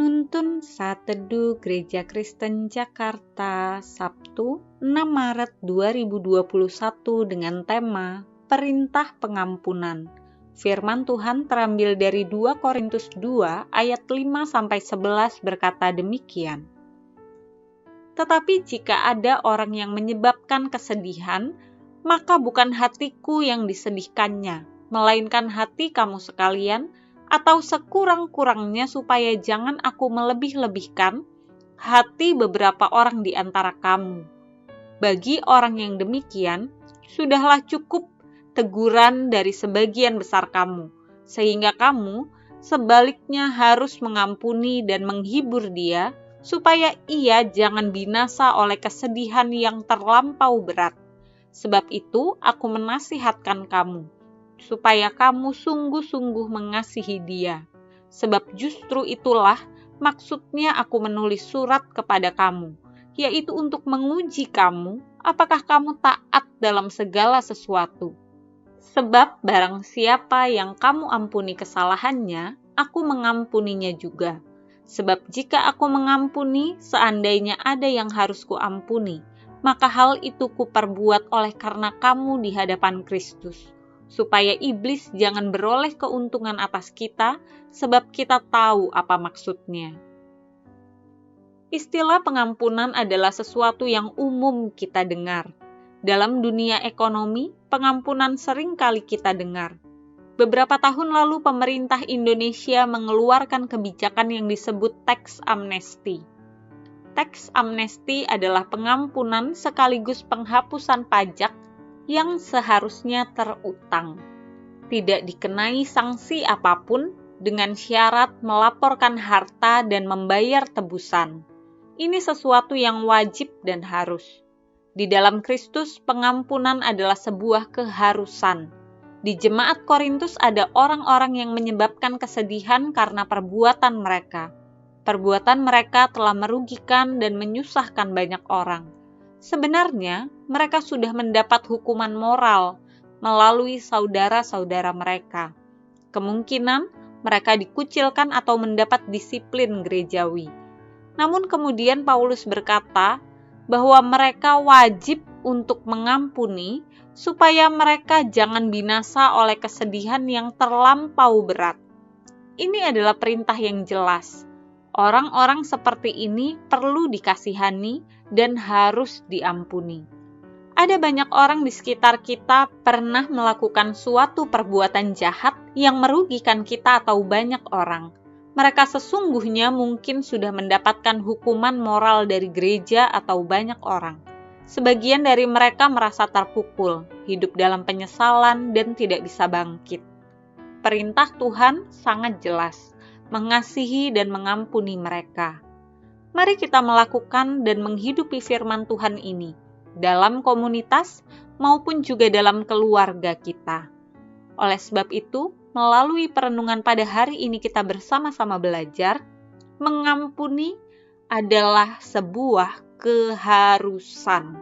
Penuntun Saat Teduh Gereja Kristen Jakarta, Sabtu 6 Maret 2021 dengan tema Perintah Pengampunan. Firman Tuhan terambil dari 2 Korintus 2 ayat 5-11 berkata demikian. Tetapi jika ada orang yang menyebabkan kesedihan, maka bukan hatiku yang disedihkannya, melainkan hati kamu sekalian, atau sekurang-kurangnya supaya jangan aku melebih-lebihkan hati beberapa orang di antara kamu. Bagi orang yang demikian, sudahlah cukup teguran dari sebagian besar kamu, sehingga kamu sebaliknya harus mengampuni dan menghibur dia, supaya ia jangan binasa oleh kesedihan yang terlampau berat. Sebab itu aku menasihatkan kamu, supaya kamu sungguh-sungguh mengasihi dia. Sebab justru itulah maksudnya aku menulis surat kepada kamu, yaitu untuk menguji kamu, apakah kamu taat dalam segala sesuatu. Sebab barang siapa yang kamu ampuni kesalahannya, aku mengampuninya juga. Sebab jika aku mengampuni, seandainya ada yang harus kuampuni, maka hal itu kuperbuat oleh karena kamu di hadapan Kristus, supaya iblis jangan beroleh keuntungan atas kita, sebab kita tahu apa maksudnya. Istilah pengampunan adalah sesuatu yang umum kita dengar. Dalam dunia ekonomi, pengampunan sering kali kita dengar. Beberapa tahun lalu pemerintah Indonesia mengeluarkan kebijakan yang disebut tax amnesty. Tax amnesty adalah pengampunan sekaligus penghapusan pajak yang seharusnya terutang. Tidak dikenai sanksi apapun dengan syarat melaporkan harta dan membayar tebusan. Ini sesuatu yang wajib dan harus. Di dalam Kristus, pengampunan adalah sebuah keharusan. Di jemaat Korintus ada orang-orang yang menyebabkan kesedihan karena perbuatan mereka. Perbuatan mereka telah merugikan dan menyusahkan banyak orang. Sebenarnya, mereka sudah mendapat hukuman moral melalui saudara-saudara mereka. Kemungkinan mereka dikucilkan atau mendapat disiplin gerejawi. Namun kemudian Paulus berkata bahwa mereka wajib untuk mengampuni supaya mereka jangan binasa oleh kesedihan yang terlampau berat. Ini adalah perintah yang jelas. Orang-orang seperti ini perlu dikasihani dan harus diampuni. Ada banyak orang di sekitar kita pernah melakukan suatu perbuatan jahat yang merugikan kita atau banyak orang. Mereka sesungguhnya mungkin sudah mendapatkan hukuman moral dari gereja atau banyak orang. Sebagian dari mereka merasa terpukul, hidup dalam penyesalan dan tidak bisa bangkit. Perintah Tuhan sangat jelas, mengasihi dan mengampuni mereka. Mari kita melakukan dan menghidupi firman Tuhan ini, dalam komunitas maupun juga dalam keluarga kita. Oleh sebab itu, melalui perenungan pada hari ini kita bersama-sama belajar, mengampuni adalah sebuah keharusan.